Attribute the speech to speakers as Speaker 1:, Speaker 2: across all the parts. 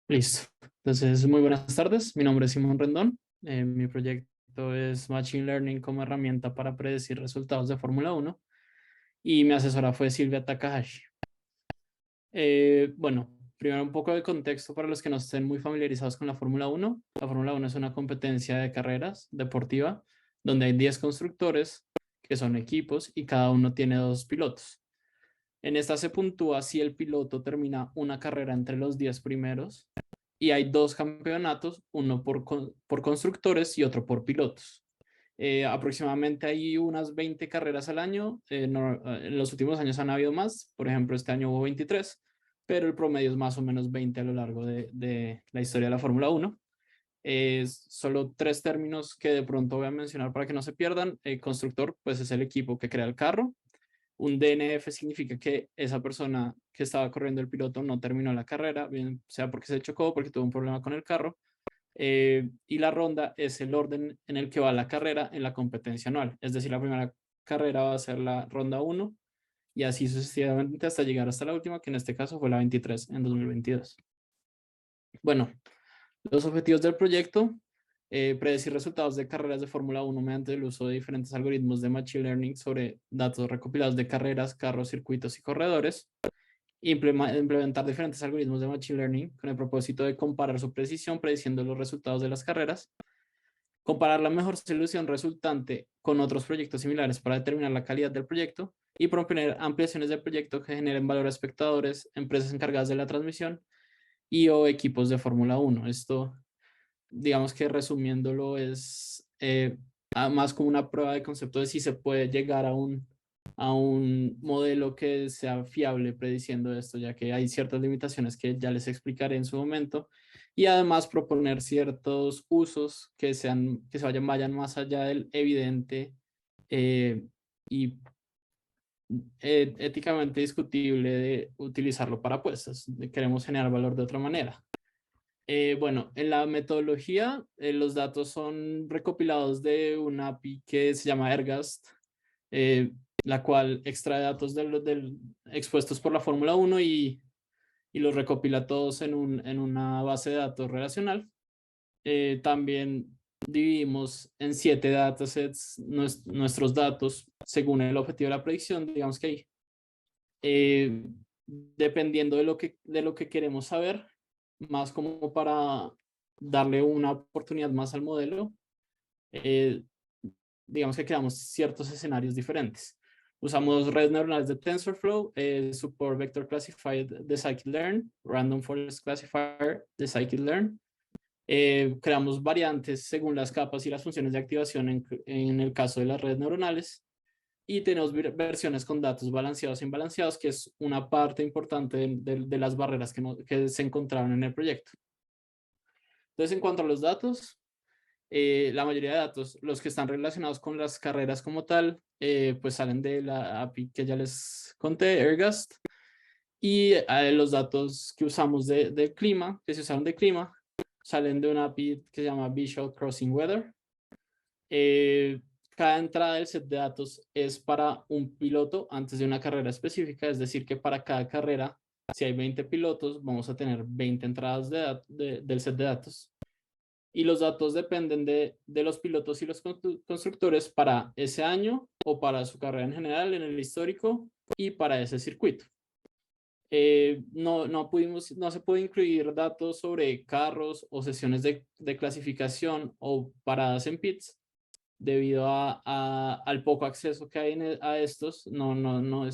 Speaker 1: Listo. Entonces, muy buenas tardes. Mi nombre es Simón Rendón. Mi proyecto es Machine Learning como herramienta para predecir resultados de Fórmula 1 y mi asesora fue Silvia Takahashi. Bueno, primero un poco de contexto para los que no estén muy familiarizados con la Fórmula 1. La Fórmula 1 es una competencia de carreras deportiva donde hay 10 constructores que son equipos y cada uno tiene dos pilotos. En esta se puntúa si el piloto termina una carrera entre los 10 primeros y hay dos campeonatos, uno por constructores y otro por pilotos. Aproximadamente hay unas 20 carreras al año. En los últimos años han habido más, por ejemplo, este año hubo 23, pero el promedio es más o menos 20 a lo largo de la historia de la Fórmula 1. Solo tres términos que de pronto voy a mencionar para que no se pierdan. El constructor, pues es el equipo que crea el carro. Un DNF significa que esa persona que estaba corriendo el piloto no terminó la carrera, bien sea porque se chocó, porque tuvo un problema con el carro. Y la ronda es el orden en el que va la carrera en la competencia anual. Es decir, la primera carrera va a ser la ronda 1 y así sucesivamente hasta llegar hasta la última, que en este caso fue la 23 en 2022. Bueno, los objetivos del proyecto: predecir resultados de carreras de Fórmula 1 mediante el uso de diferentes algoritmos de Machine Learning sobre datos recopilados de carreras, carros, circuitos y corredores. Implementar diferentes algoritmos de Machine Learning con el propósito de comparar su precisión prediciendo los resultados de las carreras. Comparar la mejor solución resultante con otros proyectos similares para determinar la calidad del proyecto y proponer ampliaciones del proyecto que generen valor a espectadores, empresas encargadas de la transmisión y o equipos de Fórmula 1. Esto, digamos que resumiéndolo, es más como una prueba de concepto de si se puede llegar a un modelo que sea fiable prediciendo esto, ya que hay ciertas limitaciones que ya les explicaré en su momento, y además proponer ciertos usos que vayan más allá del evidente eh, y éticamente discutible de utilizarlo para apuestas. Queremos generar valor de otra manera. Bueno, en la metodología, los datos son recopilados de una API que se llama Ergast, eh, la cual extrae datos expuestos por la Fórmula 1 y los recopila todos en una base de datos relacional. También dividimos en 7 datasets nuestros datos según el objetivo de la predicción. Digamos que ahí, dependiendo de lo que queremos saber, más como para darle una oportunidad más al modelo, eh, digamos que creamos ciertos escenarios diferentes. Usamos redes neuronales de TensorFlow, Support Vector Classified de Scikit-learn, Random Forest Classifier de Scikit-learn. Creamos variantes según las capas y las funciones de activación en el caso de las redes neuronales. Y tenemos versiones con datos balanceados e imbalanceados, que es una parte importante de las barreras que se encontraron en el proyecto. Entonces, en cuanto a los datos, la mayoría de datos, los que están relacionados con las carreras como tal, pues salen de la API que ya les conté, Ergast. Y los datos que usamos de clima, que se usaron de clima, salen de una API que se llama Visual Crossing Weather. Cada entrada del set de datos es para un piloto antes de una carrera específica, es decir, que para cada carrera, si hay 20 pilotos, vamos a tener 20 entradas del set de datos. Y los datos dependen de los pilotos y los constructores para ese año o para su carrera en general, en el histórico y para ese circuito. No se puede incluir datos sobre carros o sesiones de clasificación o paradas en pits debido al poco acceso que hay a estos. No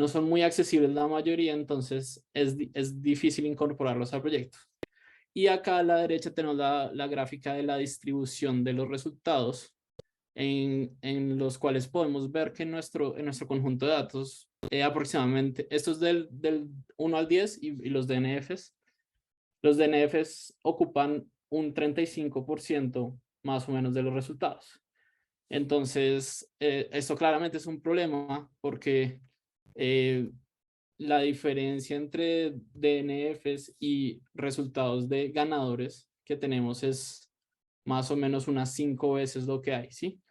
Speaker 1: son muy accesibles la mayoría, entonces es difícil incorporarlos al proyecto. Y acá a la derecha tenemos la gráfica de la distribución de los resultados, en los cuales podemos ver que en nuestro conjunto de datos, aproximadamente, esto es del 1 al 10 y los DNFs. Los DNFs ocupan un 35% más o menos de los resultados. Entonces, esto claramente es un problema porque eh, la diferencia entre DNFs y resultados de ganadores que tenemos es más o menos unas 5 veces lo que hay, ¿sí?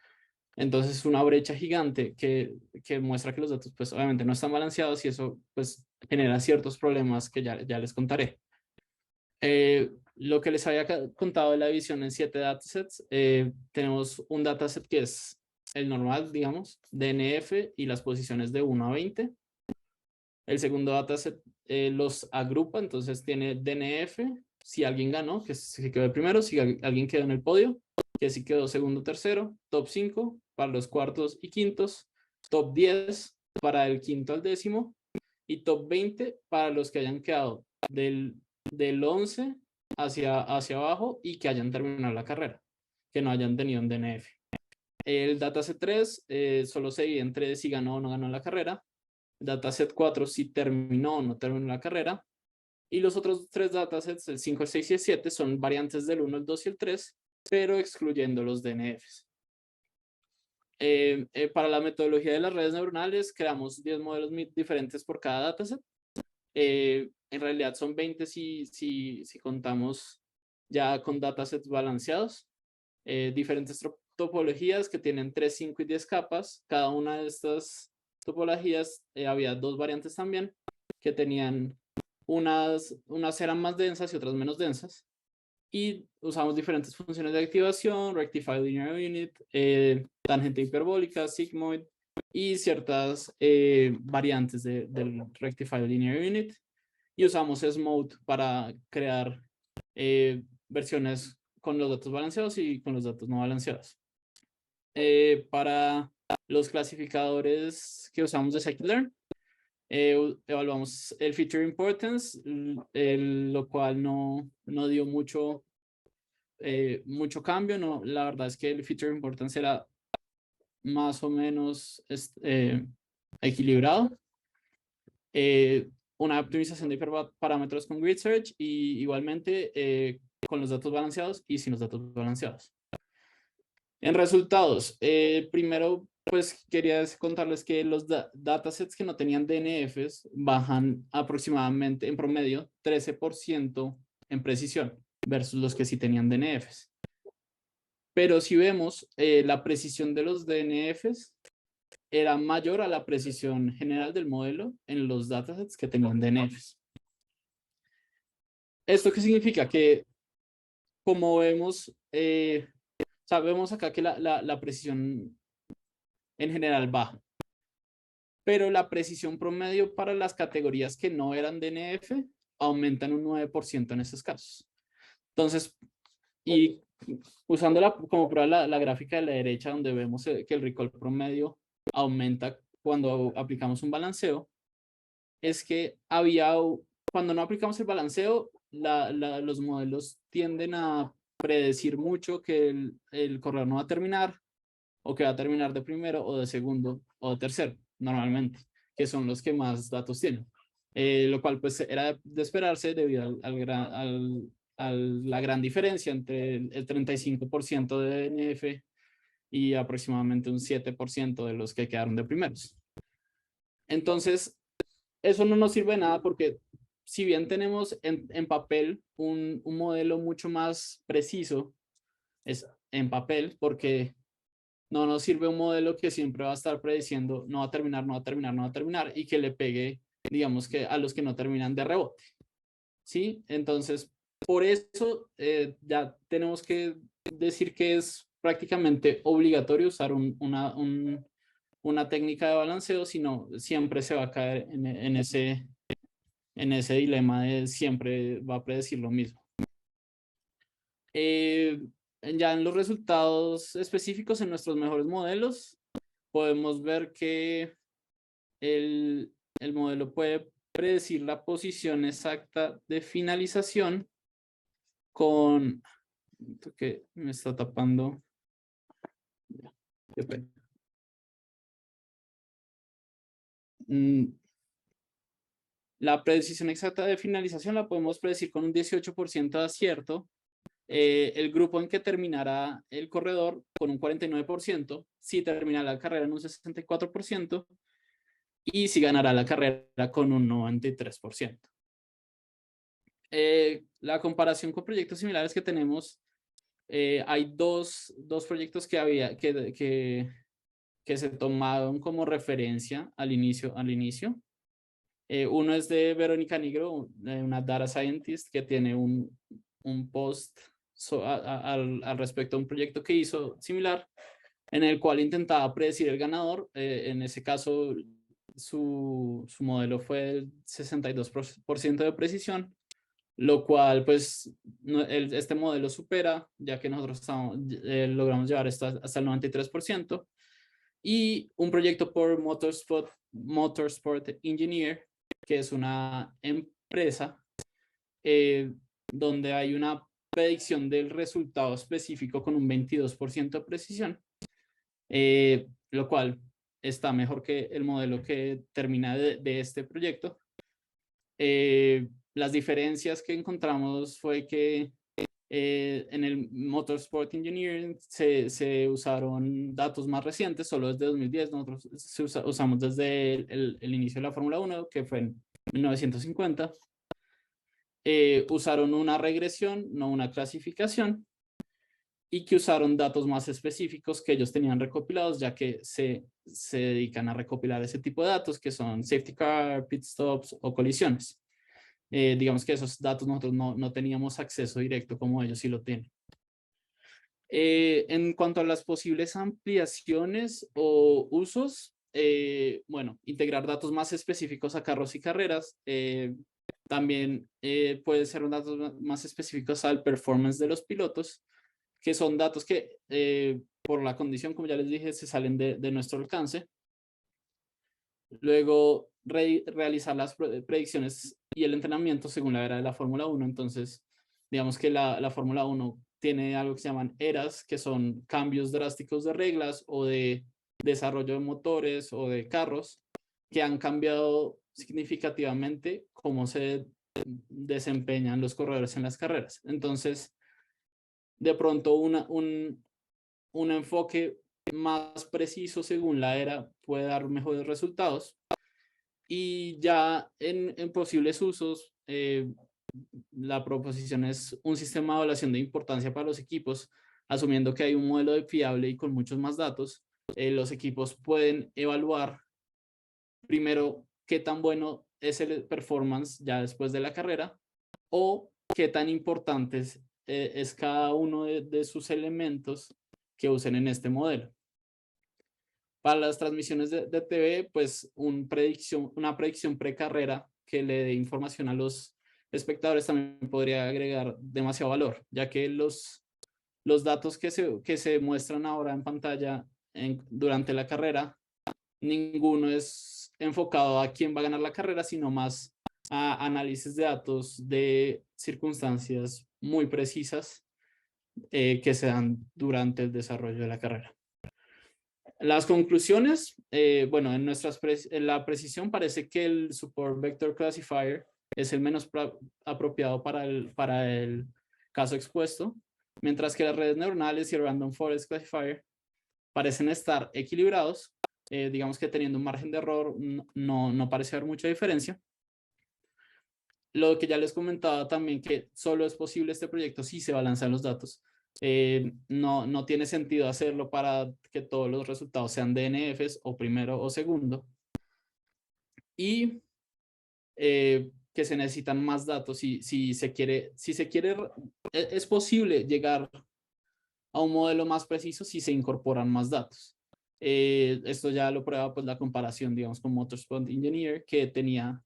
Speaker 1: Entonces es una brecha gigante que muestra que los datos pues obviamente no están balanceados y eso pues genera ciertos problemas que ya les contaré. Lo que les había contado de la división en 7 datasets, tenemos un dataset que es el normal, digamos, DNF y las posiciones de 1 a 20. El segundo dataset los agrupa, entonces tiene DNF, si alguien ganó, que si quedó el primero, si alguien quedó en el podio, que si quedó segundo, tercero, top 5 para los cuartos y quintos, top 10 para el quinto al décimo y top 20 para los que hayan quedado del 11 hacia abajo y que hayan terminado la carrera, que no hayan tenido un DNF. El dataset 3 solo se divide entre si ganó o no ganó la carrera. Dataset 4 si terminó o no terminó la carrera. Y los otros 3 datasets, el 5, el 6 y el 7, son variantes del 1, el 2 y el 3, pero excluyendo los DNFs. Para la metodología de las redes neuronales, creamos 10 modelos diferentes por cada dataset. En realidad son 20 si contamos ya con datasets balanceados. Diferentes topologías que tienen 3, 5 y 10 capas. Cada una de estas topologías había 2 variantes también que tenían unas eran más densas y otras menos densas. Y usamos diferentes funciones de activación, Rectified Linear Unit, tangente hiperbólica, sigmoid y ciertas variantes del Rectified Linear Unit. Y usamos Smooth para crear versiones con los datos balanceados y con los datos no balanceados. Para los clasificadores que usamos de scikit-learn, evaluamos el feature importance, lo cual no dio mucho cambio. No, la verdad es que el feature importance era más o menos equilibrado. Una optimización de hiperparámetros con grid search y igualmente con los datos balanceados y sin los datos balanceados. En resultados, primero pues quería contarles que los datasets que no tenían DNFs bajan aproximadamente en promedio 13% en precisión versus los que sí tenían DNFs. Pero si vemos, la precisión de los DNFs era mayor a la precisión general del modelo en los datasets que tenían DNFs. ¿Esto qué significa? Que como vemos, sabemos acá que la precisión en general baja, pero la precisión promedio para las categorías que no eran DNF aumenta en un 9% en esos casos. Entonces, y usándola como prueba la gráfica de la derecha, donde vemos que el recall promedio aumenta cuando aplicamos un balanceo, es que cuando no aplicamos el balanceo, los modelos tienden a predecir mucho que el corredor no va a terminar, o que va a terminar de primero, o de segundo, o de tercero, normalmente, que son los que más datos tienen. Lo cual pues era de esperarse debido a la gran diferencia entre el 35% de DNF y aproximadamente un 7% de los que quedaron de primeros. Entonces, eso no nos sirve de nada porque si bien tenemos en papel un modelo mucho más preciso, es en papel, porque no nos sirve un modelo que siempre va a estar prediciendo no va a terminar, no va a terminar, no va a terminar y que le pegue, digamos que a los que no terminan de rebote. ¿Sí? Entonces, por eso ya tenemos que decir que es prácticamente obligatorio usar una técnica de balanceo, si no, siempre se va a caer en ese dilema de siempre va a predecir lo mismo. Ya en los resultados específicos en nuestros mejores modelos, podemos ver que el modelo puede predecir la posición exacta de finalización con... que me está tapando. Qué pena. La precisión exacta de finalización la podemos predecir con un 18% de acierto. El grupo en que terminará el corredor con un 49%, si terminará la carrera en un 64% y si ganará la carrera con un 93%. La comparación con proyectos similares que tenemos, hay dos proyectos que se tomaron como referencia al inicio. Uno es de Verónica Nigro, una data scientist que tiene un post al respecto a un proyecto que hizo similar, en el cual intentaba predecir el ganador. En ese caso, su modelo fue el 62% de precisión, lo cual pues este modelo supera, ya que nosotros logramos llevar esto hasta el 93%. Y un proyecto por Motorsport Engineer, que es una empresa donde hay una predicción del resultado específico con un 22% de precisión, lo cual está mejor que el modelo que termina de este proyecto. Las diferencias que encontramos fue que en el Motorsport Engineering se usaron datos más recientes, solo desde 2010. Nosotros usamos desde el inicio de la Fórmula 1, que fue en 1950. Usaron una regresión, no una clasificación, y que usaron datos más específicos que ellos tenían recopilados, ya que se dedican a recopilar ese tipo de datos, que son safety car, pit stops o colisiones. Digamos que esos datos nosotros no teníamos acceso directo como ellos sí lo tienen. En cuanto a las posibles ampliaciones o usos, bueno, integrar datos más específicos a carros y carreras. También puede ser datos más específicos al performance de los pilotos, que son datos que por la condición, como ya les dije, se salen de nuestro alcance. Luego, realizar las predicciones y el entrenamiento según la era de la Fórmula 1. Entonces, digamos que la Fórmula 1 tiene algo que se llaman eras, que son cambios drásticos de reglas o de desarrollo de motores o de carros que han cambiado significativamente cómo se desempeñan los corredores en las carreras. Entonces, de pronto un enfoque más preciso según la era puede dar mejores resultados. Y ya en posibles usos, la proposición es un sistema de evaluación de importancia para los equipos, asumiendo que hay un modelo de fiable y con muchos más datos. Los equipos pueden evaluar primero qué tan bueno es el performance ya después de la carrera, o qué tan importantes es cada uno de sus elementos que usen en este modelo. Para las transmisiones de TV, pues una predicción precarrera que le dé información a los espectadores también podría agregar demasiado valor, ya que los datos que se muestran ahora en pantalla durante la carrera, ninguno es enfocado a quién va a ganar la carrera, sino más a análisis de datos de circunstancias muy precisas que se dan durante el desarrollo de la carrera. Las conclusiones, bueno, en la precisión parece que el Support Vector Classifier es el menos apropiado para el caso expuesto, mientras que las redes neuronales y el Random Forest Classifier parecen estar equilibrados. Digamos que teniendo un margen de error no parece haber mucha diferencia. Lo que ya les comentaba también, que solo es posible este proyecto si se balancean los datos. No tiene sentido hacerlo para que todos los resultados sean DNFs o primero o segundo. Y que se necesitan más datos si se quiere, es posible llegar a un modelo más preciso si se incorporan más datos. Esto ya lo prueba pues la comparación, digamos, con Motorsport Engineer, que tenían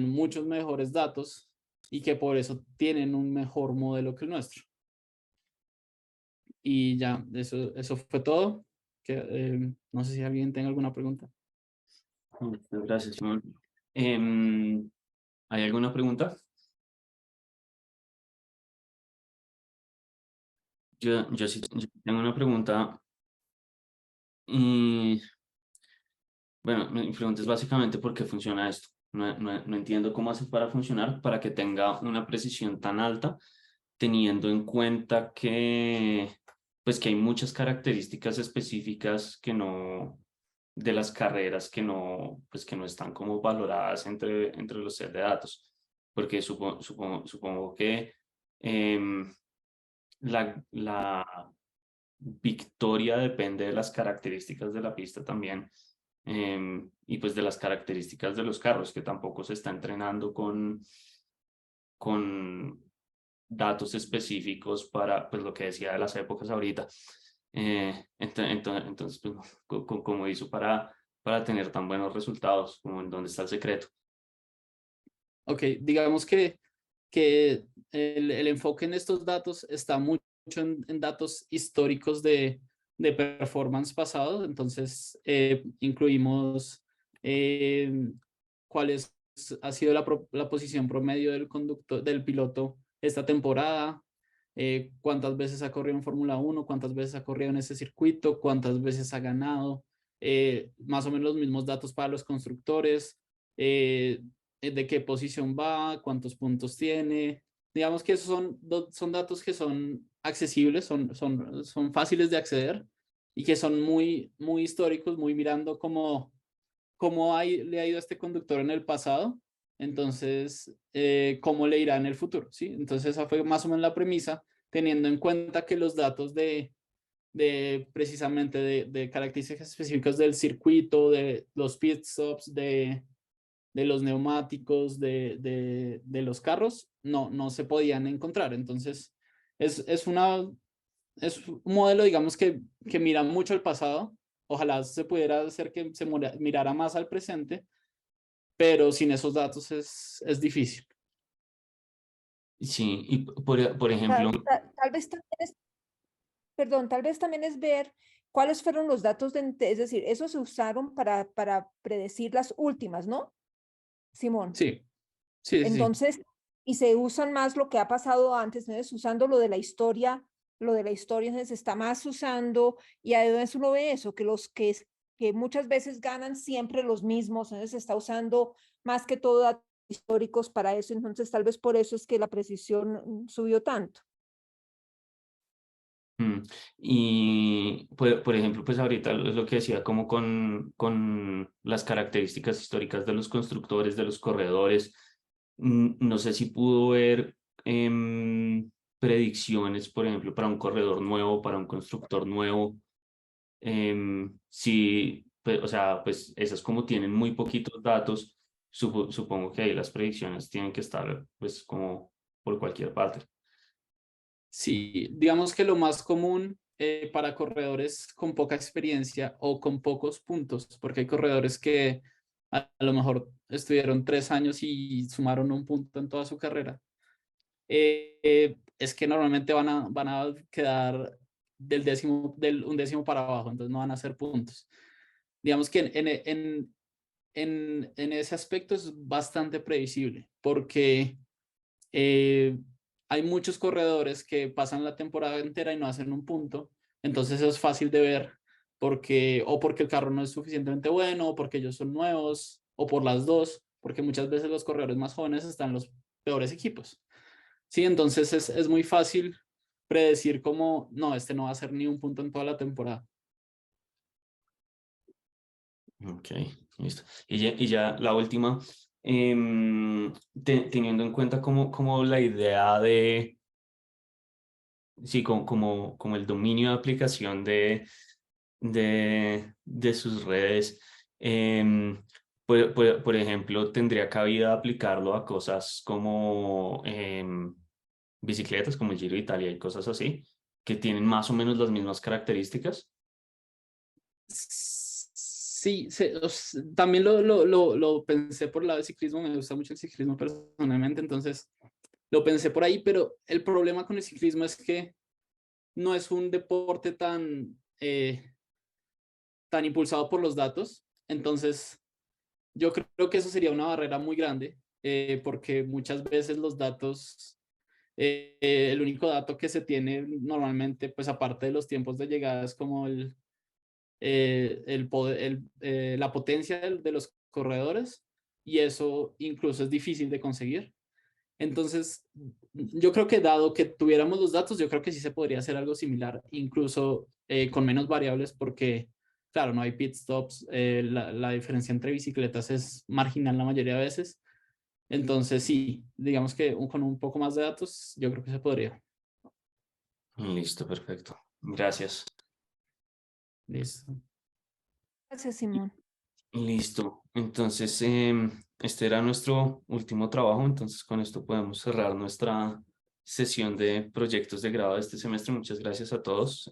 Speaker 1: muchos mejores datos y que por eso tienen un mejor modelo que el nuestro. Y ya, eso fue todo. No sé si alguien tenga alguna pregunta.
Speaker 2: Muchas gracias, Simón. ¿Hay alguna pregunta? Yo sí tengo una pregunta. Y bueno, mi pregunta es básicamente por qué funciona esto. No entiendo cómo hace para funcionar, para que tenga una precisión tan alta, teniendo en cuenta que, pues, que hay muchas características específicas de las carreras pues, que no están como valoradas entre los set de datos. Porque supongo que la victoria depende de las características de la pista también. y pues de las características de los carros, que tampoco se está entrenando con datos específicos para pues lo que decía de las épocas ahorita. Entonces, pues, ¿cómo hizo para tener tan buenos resultados? Como en dónde está el secreto.
Speaker 1: Ok, digamos que el enfoque en estos datos está mucho en datos históricos de performance pasados, entonces incluimos eh, ha sido la posición promedio del conductor, del piloto esta temporada, cuántas veces ha corrido en Fórmula 1, cuántas veces ha corrido en ese circuito, cuántas veces ha ganado, más o menos los mismos datos para los constructores, de qué posición va, cuántos puntos tiene. Digamos que esos son datos que son accesibles, son fáciles de acceder y que son muy históricos, muy mirando le ha ido a este conductor en el pasado, entonces cómo le irá en el futuro, ¿sí? Entonces esa fue más o menos la premisa, teniendo en cuenta que los datos de precisamente de características específicas del circuito, de los pit stops, de los neumáticos, de los carros, no se podían encontrar. Entonces, es es un modelo, digamos, que mira mucho al pasado. Ojalá se pudiera hacer que se mirara más al presente, pero sin esos datos es difícil.
Speaker 2: Sí, y por ejemplo,
Speaker 3: Tal vez también es, perdón, tal vez también es ver cuáles fueron los datos es decir, esos se usaron para predecir las últimas, ¿no, Simón?
Speaker 1: Sí, sí, sí, sí.
Speaker 3: Entonces, y se usan más lo que ha pasado antes, entonces usando lo de la historia, entonces se está más usando, y además uno ve eso, que muchas veces ganan siempre los mismos, entonces se está usando más que todo datos históricos para eso, entonces tal vez por eso es que la precisión subió tanto.
Speaker 2: mm, y por ejemplo, pues ahorita es lo que decía, como con las características históricas de los constructores, de los corredores, no sé si pudo ver predicciones, por ejemplo, para un corredor nuevo, para un constructor nuevo. Sí, pues, o sea, pues esas como tienen muy poquitos datos, supongo que ahí las predicciones tienen que estar pues como por cualquier parte.
Speaker 1: Sí, digamos que lo más común para corredores con poca experiencia o con pocos puntos, porque hay corredores que a lo mejor estuvieron 3 años y sumaron un punto en toda su carrera. Es que normalmente van a quedar del undécimo para abajo, entonces no van a hacer puntos. Digamos que en ese aspecto es bastante previsible, porque eh, hay muchos corredores que pasan la temporada entera y no hacen un punto, entonces eso es fácil de ver porque el carro no es suficientemente bueno, o porque ellos son nuevos, o por las dos, porque muchas veces los corredores más jóvenes están en los peores equipos. Sí, entonces es muy fácil predecir cómo, no, este no va a hacer ni un punto en toda la temporada.
Speaker 2: Ok, listo. Y ya la última, teniendo en cuenta como la idea de, sí, como el dominio de aplicación de sus redes, por ejemplo, tendría cabida aplicarlo a cosas como bicicletas, como el Giro de Italia y cosas así, que tienen más o menos las mismas características.
Speaker 1: Sí, también lo pensé por el lado del ciclismo, me gusta mucho el ciclismo personalmente, entonces lo pensé por ahí, pero el problema con el ciclismo es que no es un deporte tan impulsado por los datos, entonces yo creo que eso sería una barrera muy grande, porque muchas veces los datos, el único dato que se tiene normalmente, pues aparte de los tiempos de llegada, es como el poder, la potencia de los corredores, y eso incluso es difícil de conseguir. Entonces, yo creo que dado que tuviéramos los datos, yo creo que sí se podría hacer algo similar, incluso con menos variables, porque, claro, no hay pit stops, la diferencia entre bicicletas es marginal la mayoría de veces. Entonces, sí, digamos que con un poco más de datos, yo creo que se podría.
Speaker 2: Listo, perfecto. Gracias.
Speaker 1: Listo.
Speaker 3: Gracias, Simón.
Speaker 2: Listo. Entonces, este era nuestro último trabajo. Entonces, con esto podemos cerrar nuestra sesión de proyectos de grado de este semestre. Muchas gracias a todos.